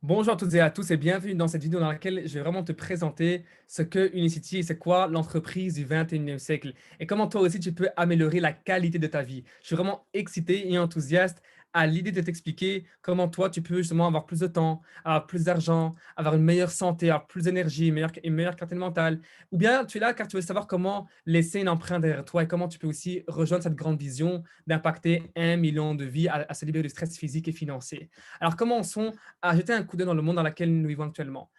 Bonjour à toutes et à tous et bienvenue dans cette vidéo dans laquelle je vais vraiment te présenter ce que Unicity et c'est quoi l'entreprise du 21e siècle et comment toi aussi tu peux améliorer la qualité de ta vie. Je suis vraiment excité et enthousiaste à l'idée de t'expliquer comment toi tu peux justement avoir plus de temps, avoir plus d'argent, avoir une meilleure santé, avoir plus d'énergie, une meilleure clarté mentale. Ou bien tu es là car tu veux savoir comment laisser une empreinte derrière toi et comment tu peux aussi rejoindre cette grande vision d'impacter 1 million de vies à se libérer du stress physique et financier. Alors commençons à jeter un coup d'œil dans le monde dans lequel nous vivons actuellement.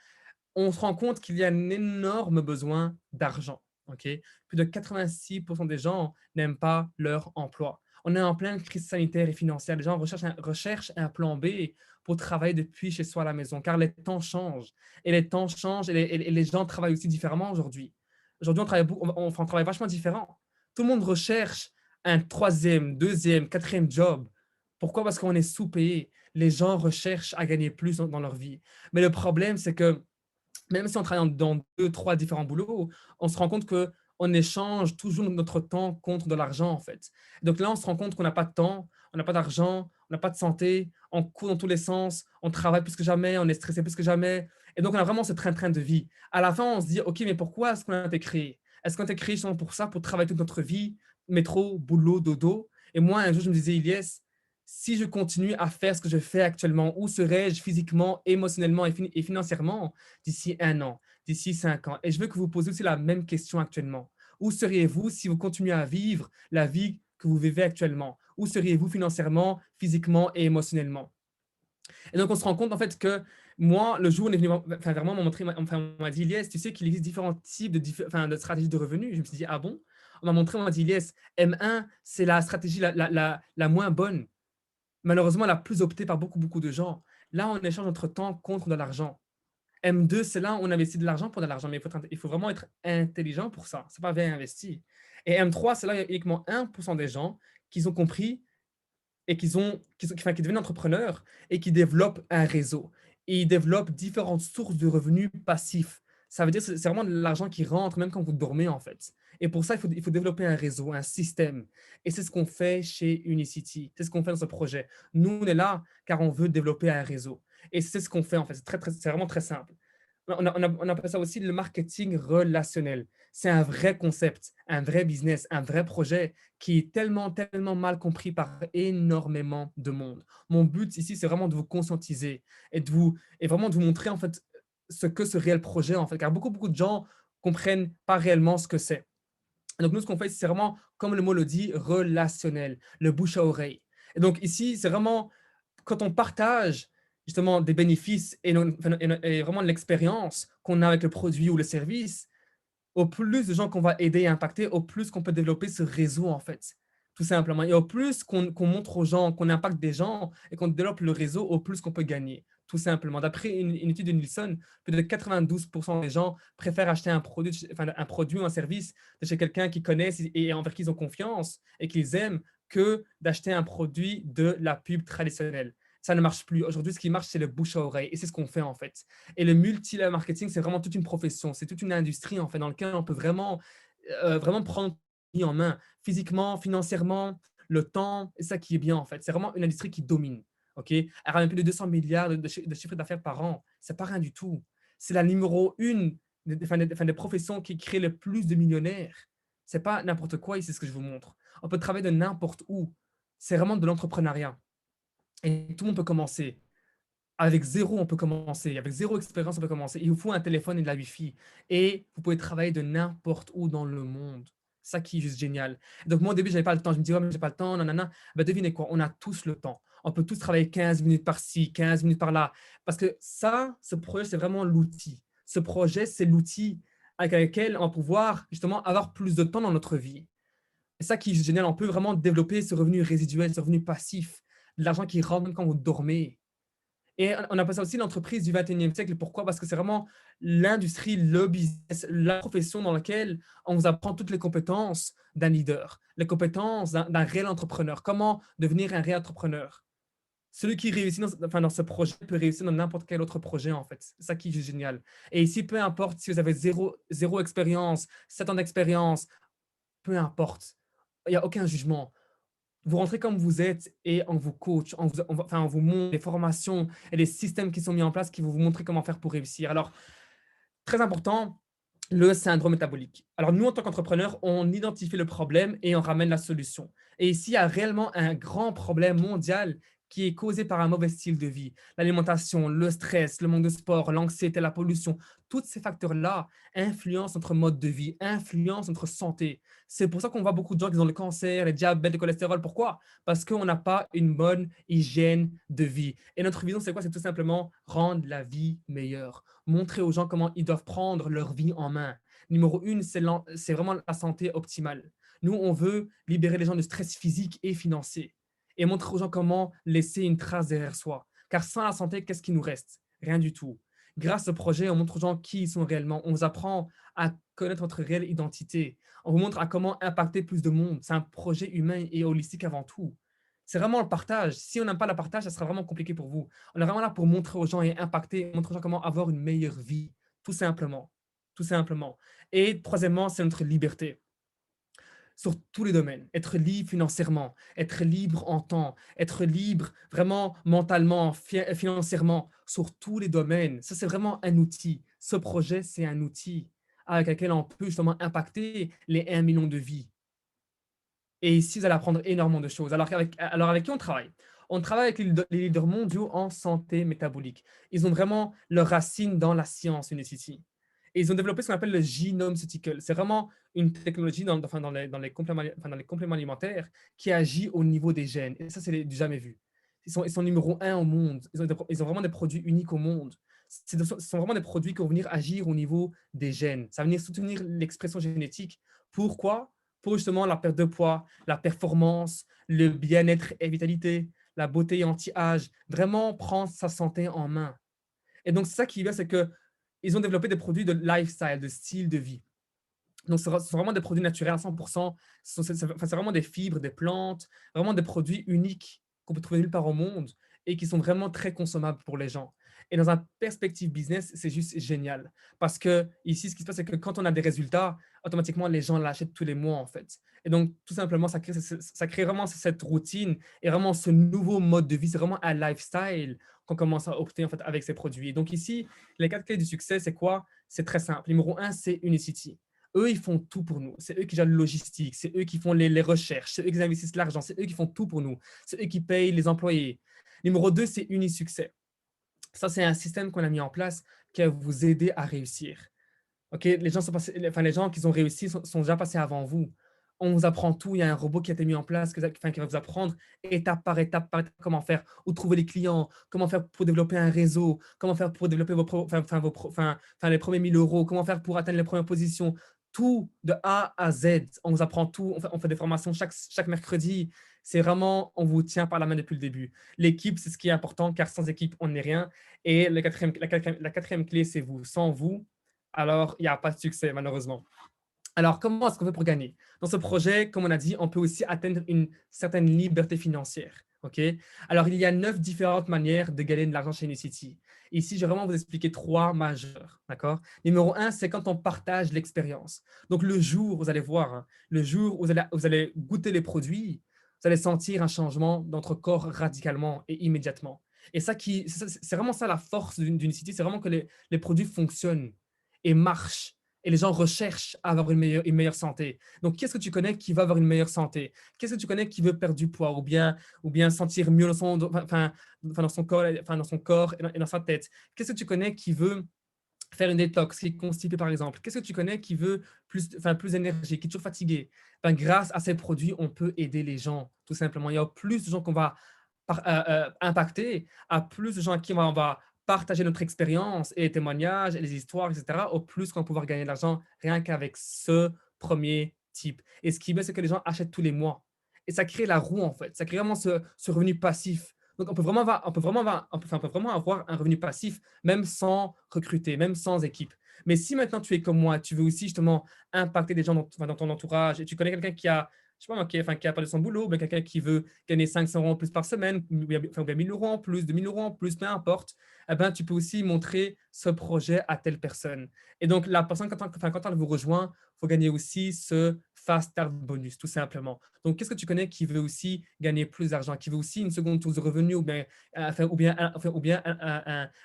On se rend compte qu'il y a un énorme besoin d'argent. Ok. Plus de 86% des gens n'aiment pas leur emploi. On est en pleine crise sanitaire et financière. Les gens recherchent un plan B pour travailler depuis chez soi à la maison, car les temps changent. Et les temps changent et les gens travaillent aussi différemment aujourd'hui. Aujourd'hui, on travaille vachement différent. Tout le monde recherche un troisième, deuxième, quatrième job. Pourquoi? Parce qu'on est sous-payé. Les gens recherchent à gagner plus dans leur vie. Mais le problème, c'est que même si on travaille dans 2, 3 différents boulots, on se rend compte qu'on échange toujours notre temps contre de l'argent, en fait. Donc là, on se rend compte qu'on n'a pas de temps, on n'a pas d'argent, on n'a pas de santé, on court dans tous les sens, on travaille plus que jamais, on est stressé plus que jamais. Et donc, on a vraiment ce train-train de vie. À la fin, on se dit, OK, mais pourquoi est-ce qu'on a été créé? Est-ce qu'on a été créé justement pour ça, pour travailler toute notre vie, métro, boulot, dodo? Et moi, un jour, je me disais, Ilyes, si je continue à faire ce que je fais actuellement, où serais-je physiquement, émotionnellement et financièrement d'ici 1 an, d'ici 5 ans? Et je veux que vous posiez aussi la même question actuellement. Où seriez-vous si vous continuez à vivre la vie que vous vivez actuellement? Où seriez-vous financièrement, physiquement et émotionnellement? Et donc, on se rend compte en fait que moi, le jour où on est venu enfin, vraiment m'ont montré, enfin, on m'a dit, Ilyes, tu sais qu'il existe différents types enfin, de stratégies de revenus. Je me suis dit, ah bon? On m'a montré, on m'a dit, Ilyes, M1, c'est la stratégie la moins bonne. Malheureusement, la plus optée par beaucoup, beaucoup de gens. Là, on échange notre temps contre de l'argent. M2, c'est là où on investit de l'argent pour de l'argent, mais il faut vraiment être intelligent pour ça. C'est pas bien investi. Et M3, c'est là où il y a uniquement 1% des gens qui ont compris et enfin, qui deviennent entrepreneurs et qui développent un réseau. Et ils développent différentes sources de revenus passifs. Ça veut dire que c'est vraiment de l'argent qui rentre même quand vous dormez, en fait. Et pour ça, il faut développer un réseau, un système. Et c'est ce qu'on fait chez Unicity. C'est ce qu'on fait dans ce projet. Nous, on est là car on veut développer un réseau. Et c'est ce qu'on fait, en fait. C'est vraiment très simple. On appelle ça aussi le marketing relationnel. C'est un vrai concept, un vrai business, un vrai projet qui est tellement, tellement mal compris par énormément de monde. Mon but ici, c'est vraiment de vous conscientiser et vraiment de vous montrer en fait ce que ce réel projet en fait, car beaucoup, beaucoup de gens comprennent pas réellement ce que c'est. Donc nous, ce qu'on fait, c'est vraiment, comme le mot le dit, relationnel, le bouche à oreille. Et donc ici, c'est vraiment quand on partage justement des bénéfices et vraiment l'expérience qu'on a avec le produit ou le service, au plus de gens qu'on va aider et impacter, au plus qu'on peut développer ce réseau, en fait, tout simplement. Et au plus qu'on montre aux gens, qu'on impacte des gens et qu'on développe le réseau, au plus qu'on peut gagner, tout simplement. D'après une étude de Nielsen, plus de 92% des gens préfèrent acheter un produit ou un service de chez quelqu'un qu'ils connaissent et envers qui ils ont confiance et qu'ils aiment que d'acheter un produit de la pub traditionnelle. Ça ne marche plus. Aujourd'hui, ce qui marche, c'est le bouche à oreille. Et c'est ce qu'on fait, en fait. Et le multi-level marketing, c'est vraiment toute une profession, c'est toute une industrie en fait dans laquelle on peut vraiment prendre la vie en main, physiquement, financièrement, le temps, et ça qui est bien en fait. C'est vraiment une industrie qui domine. Ok, elle ramène plus de 200 milliards de chiffre d'affaires par an. C'est pas rien du tout. C'est la numéro une des professions qui crée le plus de millionnaires. C'est pas n'importe quoi ici ce que je vous montre. On peut travailler de n'importe où. C'est vraiment de l'entrepreneuriat. Et tout le monde peut commencer. Avec zéro, on peut commencer. Avec zéro expérience, on peut commencer. Il vous faut un téléphone et de la Wi-Fi. Et vous pouvez travailler de n'importe où dans le monde. Ça qui est juste génial. Donc moi, au début, je n'avais pas le temps. Je me disais, ouais, mais j'ai pas le temps, nanana. Ben, devinez quoi, on a tous le temps. On peut tous travailler 15 minutes par-ci, 15 minutes par-là. Parce que ça, ce projet, c'est vraiment l'outil. Ce projet, c'est l'outil avec lequel on va pouvoir justement avoir plus de temps dans notre vie. C'est ça qui est génial. On peut vraiment développer ce revenu résiduel, ce revenu passif, de l'argent qui rentre même quand vous dormez. Et on appelle ça aussi l'entreprise du 21e siècle. Pourquoi? Parce que c'est vraiment l'industrie, le business, la profession dans laquelle on vous apprend toutes les compétences d'un leader, les compétences d'un réel entrepreneur. Comment devenir un réel entrepreneur? Celui qui réussit dans ce projet peut réussir dans n'importe quel autre projet, en fait. C'est ça qui est génial. Et ici, peu importe si vous avez zéro expérience, 7 ans d'expérience, peu importe. Il n'y a aucun jugement. Vous rentrez comme vous êtes et on vous coach, on vous montre des formations et des systèmes qui sont mis en place qui vont vous montrer comment faire pour réussir. Alors, très important, le syndrome métabolique. Alors nous, en tant qu'entrepreneurs, on identifie le problème et on ramène la solution. Et ici, il y a réellement un grand problème mondial qui est causé par un mauvais style de vie. L'alimentation, le stress, le manque de sport, l'anxiété, la pollution, tous ces facteurs-là influencent notre mode de vie, influencent notre santé. C'est pour ça qu'on voit beaucoup de gens qui ont le cancer, le diabète, le cholestérol. Pourquoi? Parce qu'on n'a pas une bonne hygiène de vie. Et notre vision, c'est quoi? C'est tout simplement rendre la vie meilleure, montrer aux gens comment ils doivent prendre leur vie en main. Numéro une, c'est vraiment la santé optimale. Nous, on veut libérer les gens de stress physique et financier et montrer aux gens comment laisser une trace derrière soi. Car sans la santé, qu'est-ce qui nous reste? Rien du tout. Grâce au projet, on montre aux gens qui ils sont réellement. On vous apprend à connaître votre réelle identité. On vous montre à comment impacter plus de monde. C'est un projet humain et holistique avant tout. C'est vraiment le partage. Si on n'aime pas le partage, ça sera vraiment compliqué pour vous. On est vraiment là pour montrer aux gens et impacter, montrer aux gens comment avoir une meilleure vie, tout simplement. Tout simplement. Et troisièmement, c'est notre liberté sur tous les domaines. Être libre financièrement, être libre en temps, être libre vraiment mentalement, financièrement, sur tous les domaines. Ça, c'est vraiment un outil. Ce projet, c'est un outil avec lequel on peut justement impacter les 1 million de vies. Et ici, vous allez apprendre énormément de choses. Alors avec qui on travaille? On travaille avec les leaders mondiaux en santé métabolique. Ils ont vraiment leurs racines dans la science Unicity. Et ils ont développé ce qu'on appelle le genome ceuticle. C'est vraiment une technologie dans les compléments alimentaires qui agit au niveau des gènes. Et ça, c'est du jamais vu. Ils sont numéro un au monde. Ils ont vraiment des produits uniques au monde. Ce sont vraiment des produits qui vont venir agir au niveau des gènes. Ça va venir soutenir l'expression génétique. Pourquoi? Pour justement la perte de poids, la performance, le bien-être et vitalité, la beauté anti-âge, vraiment prendre sa santé en main. Et donc, c'est ça qui est bien, c'est qu'ils ont développé des produits de lifestyle, de style de vie. Donc, ce sont vraiment des produits naturels à 100%. C'est vraiment des fibres, des plantes, vraiment des produits uniques qu'on peut trouver nulle part au monde et qui sont vraiment très consommables pour les gens. Et dans un perspective business, c'est juste génial. Parce que ici, ce qui se passe, c'est que quand on a des résultats, automatiquement, les gens l'achètent tous les mois, en fait. Et donc, tout simplement, ça crée vraiment cette routine et vraiment ce nouveau mode de vie. C'est vraiment un lifestyle qu'on commence à opter, en fait, avec ces produits. Et donc, ici, les 4 clés du succès, c'est quoi? C'est très simple. Numéro un, c'est Unicity. Eux, ils font tout pour nous. C'est eux qui gèrent la logistique, c'est eux qui font les recherches, c'est eux qui investissent l'argent, c'est eux qui font tout pour nous, c'est eux qui payent les employés. Numéro 2, c'est Unisuccès. Ça, c'est un système qu'on a mis en place qui va vous aider à réussir. Ok, les gens qui ont réussi sont déjà passés avant vous. On vous apprend tout. Il y a un robot qui a été mis en place qui va vous apprendre étape par étape comment faire, où trouver les clients, comment faire pour développer un réseau, comment faire pour développer les premiers 1 000 euros, comment faire pour atteindre les premières positions. Tout de A à Z. On vous apprend tout. On fait des formations chaque mercredi. C'est vraiment, on vous tient par la main depuis le début. L'équipe, c'est ce qui est important, car sans équipe, on n'est rien. Et la quatrième clé, c'est vous. Sans vous, alors il n'y a pas de succès, malheureusement. Alors, comment est-ce qu'on fait pour gagner? Dans ce projet, comme on a dit, on peut aussi atteindre une certaine liberté financière. Ok. Alors, il y a 9 différentes manières de gagner de l'argent chez Unicity. Ici, je vais vraiment vous expliquer 3 majeures. D'accord. Numéro un, c'est quand on partage l'expérience. Donc, le jour, vous allez voir, hein, le jour où vous allez goûter les produits, vous allez sentir un changement dans votre corps radicalement et immédiatement. Et c'est vraiment ça la force d'Unicity, c'est vraiment que les produits fonctionnent et marchent et les gens recherchent à avoir une meilleure santé. Donc, qu'est-ce que tu connais qui va avoir une meilleure santé? Qu'est-ce que tu connais qui veut perdre du poids ou bien sentir mieux dans son corps, et dans sa tête? Qu'est-ce que tu connais qui veut faire une détox, qui est constipé par exemple? Qu'est-ce que tu connais qui veut plus d'énergie, qui est toujours fatigué? Grâce à ces produits, on peut aider les gens, tout simplement. Il y a plus de gens qu'on va impacter, à plus de gens à qui on va partager notre expérience et les témoignages et les histoires, etc., au plus qu'on va pouvoir gagner de l'argent rien qu'avec ce premier type. Et ce qui est bien, c'est que les gens achètent tous les mois. Et ça crée la roue, en fait. Ça crée vraiment ce revenu passif. Donc, on peut vraiment avoir un revenu passif, même sans recruter, même sans équipe. Mais si maintenant tu es comme moi, tu veux aussi justement impacter des gens dans ton entourage et tu connais quelqu'un je sais pas moi, qui a perdu son boulot, ou bien quelqu'un qui veut gagner 500 € en plus par semaine, ou bien 1000 € en plus, 2000 € en plus, peu importe, eh ben, tu peux aussi montrer ce projet à telle personne. Et donc, la personne, quand elle vous rejoint, il faut gagner aussi ce fast start bonus, tout simplement. Donc, qu'est-ce que tu connais qui veut aussi gagner plus d'argent, qui veut aussi une seconde source de revenus, ou bien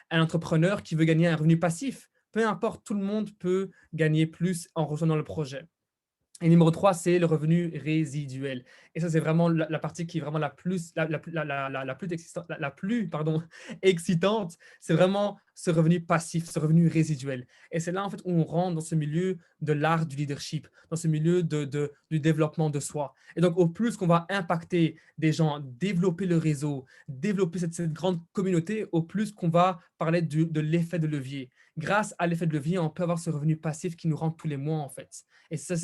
un entrepreneur qui veut gagner un revenu passif? Peu importe, tout le monde peut gagner plus en rejoignant le projet. Et numéro 3, c'est le revenu résiduel. Et ça, c'est vraiment la partie qui est vraiment la plus pardon, excitante. C'est vraiment ce revenu passif, ce revenu résiduel. Et c'est là, en fait, où on rentre dans ce milieu de l'art du leadership, dans ce milieu du développement de soi. Et donc, au plus qu'on va impacter des gens, développer le réseau, développer cette grande communauté, au plus qu'on va parler de l'effet de levier. Grâce à l'effet de levier, on peut avoir ce revenu passif qui nous rentre tous les mois, en fait. Et c'est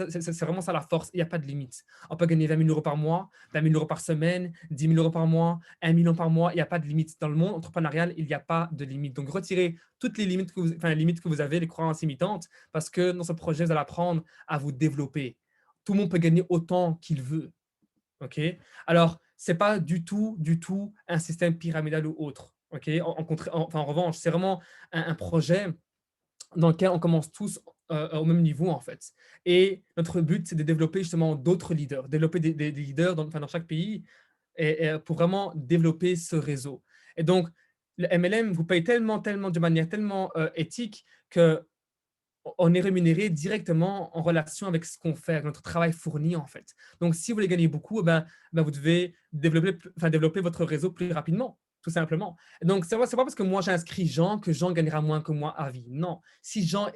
vraiment ça la force. Il n'y a pas de limite. On peut gagner 20 000 € par mois, 20 000 € par semaine, 10 000 € par mois, 1 million par mois. Il n'y a pas de limite. Dans le monde entrepreneurial, il n'y a pas de limite. Donc, retirez toutes les limites les limites que vous avez, les croyances limitantes, parce que dans ce projet, vous allez apprendre à vous développer. Tout le monde peut gagner autant qu'il veut. OK? Alors, ce n'est pas du tout un système pyramidal ou autre. OK? En revanche, c'est vraiment un projet dans lequel on commence tous au même niveau, en fait. Et notre but, c'est de développer justement d'autres leaders, développer des leaders dans chaque pays et pour vraiment développer ce réseau. Et donc, le MLM vous paye tellement de manière tellement éthique que on est rémunéré directement en relation avec ce qu'on fait, avec notre travail fourni, en fait. Donc, si vous voulez gagner beaucoup, vous devez développer votre réseau plus rapidement, tout simplement. Donc, c'est pas parce que moi j'inscris Jean que Jean gagnera moins que moi à vie. Non. Si Jean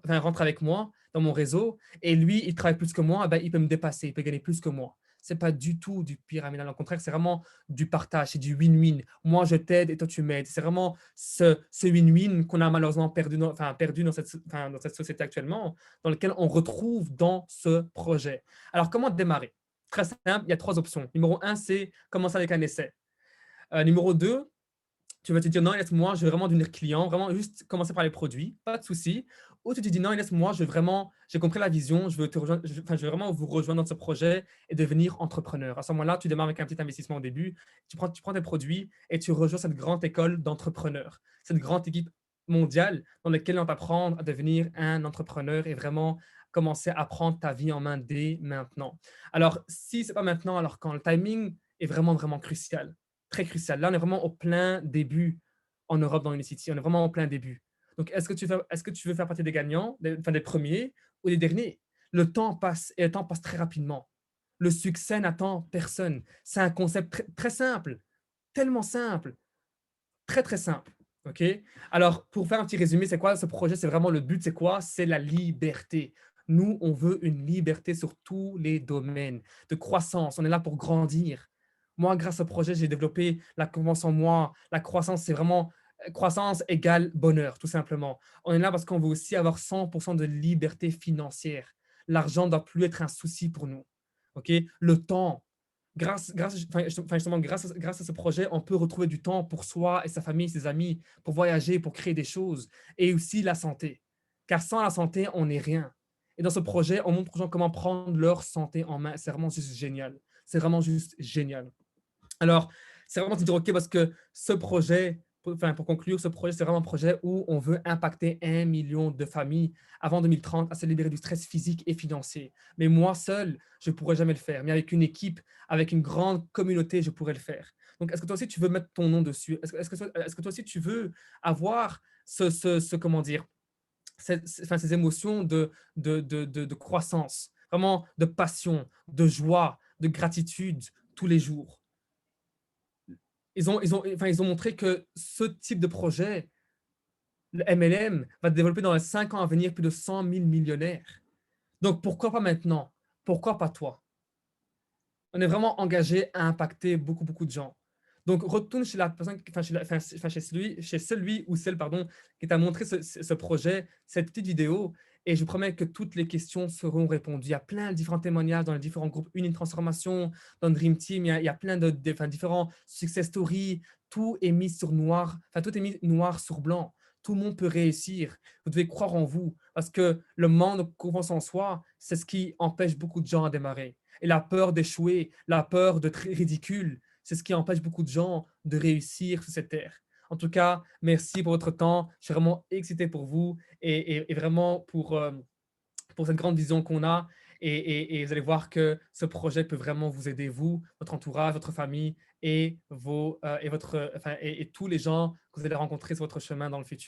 rentre avec moi dans mon réseau et lui, il travaille plus que moi, il peut me dépasser, il peut gagner plus que moi. C'est pas du tout du pyramidal. Au contraire, c'est vraiment du partage, c'est du win-win. Moi, je t'aide et toi, tu m'aides. C'est vraiment ce win-win qu'on a malheureusement perdu dans cette société actuellement, dans lequel on retrouve dans ce projet. Alors, comment démarrer? Très simple, il y a 3 options. Numéro 1, c'est commencer avec un essai. Numéro 2, tu vas te dire: «Non, laisse-moi, je vais vraiment devenir client, vraiment juste commencer par les produits, pas de souci». Ou tu te dis: «Non, laisse-moi, j'ai compris la vision, je veux te rejoindre, je veux vraiment vous rejoindre dans ce projet et devenir entrepreneur». À ce moment-là, tu démarres avec un petit investissement au début, tu prends tes produits et tu rejoins cette grande école d'entrepreneurs, cette grande équipe mondiale dans laquelle on t'apprend à devenir un entrepreneur et vraiment commencer à prendre ta vie en main dès maintenant. Alors, si c'est pas maintenant, alors quand? Le timing est vraiment crucial, très crucial. Là, on est vraiment au plein début en Europe dans Unicity. On est vraiment au plein début. Donc, est-ce que tu veux faire partie des gagnants, des premiers ou des derniers? Le temps passe et le temps passe très rapidement. Le succès n'attend personne. C'est un concept très simple, tellement simple, très simple. OK? Alors, pour faire un petit résumé, c'est quoi ce projet? C'est vraiment le but, c'est quoi? C'est la liberté. Nous, on veut une liberté sur tous les domaines de croissance. On est là pour grandir. Moi, grâce au projet, j'ai développé la confiance en moi. La croissance, c'est vraiment croissance égale bonheur, tout simplement. On est là parce qu'on veut aussi avoir 100% de liberté financière. L'argent ne doit plus être un souci pour nous. OK? Le temps, grâce à ce projet, on peut retrouver du temps pour soi et sa famille, ses amis, pour voyager, pour créer des choses, et aussi la santé. Car sans la santé, on n'est rien. Et dans ce projet, on montre aux gens comment prendre leur santé en main. C'est vraiment juste génial. C'est vraiment juste génial. Alors, c'est vraiment de dire, OK, parce que ce projet, pour conclure, ce projet, c'est vraiment un projet où on veut impacter 1 million de familles avant 2030 à se libérer du stress physique et financier. Mais moi seul, je ne pourrais jamais le faire. Mais avec une équipe, avec une grande communauté, je pourrais le faire. Donc, est-ce que toi aussi, tu veux mettre ton nom dessus? Est-ce que toi aussi, tu veux avoir comment dire, ces émotions de croissance, vraiment de passion, de joie, de gratitude tous les jours? Ils ont montré que ce type de projet, le MLM, va développer dans les 5 ans à venir plus de 100 000 millionnaires. Donc pourquoi pas maintenant? Pourquoi pas toi? On est vraiment engagé à impacter beaucoup de gens. Donc retourne chez la personne, chez celui ou celle, pardon, qui t'a montré ce projet, cette petite vidéo, et je promets que toutes les questions seront répondues. Il y a plein de différents témoignages dans les différents groupes Une Transformation, dans Dream Team, il y a plein différents success stories. Tout est mis sur noir, tout est mis noir sur blanc. tout le monde peut réussir. Vous devez croire en vous parce que le manque de confiance en soi, c'est ce qui empêche beaucoup de gens à démarrer. Et la peur d'échouer, la peur d'être ridicule, c'est ce qui empêche beaucoup de gens de réussir sur cette terre. En tout cas, merci pour votre temps. Je suis vraiment excité pour vous et vraiment pour cette grande vision qu'on a. Et vous allez voir que ce projet peut vraiment vous aider, vous, votre entourage, votre famille et, vos, et, votre, enfin, et tous les gens que vous allez rencontrer sur votre chemin dans le futur.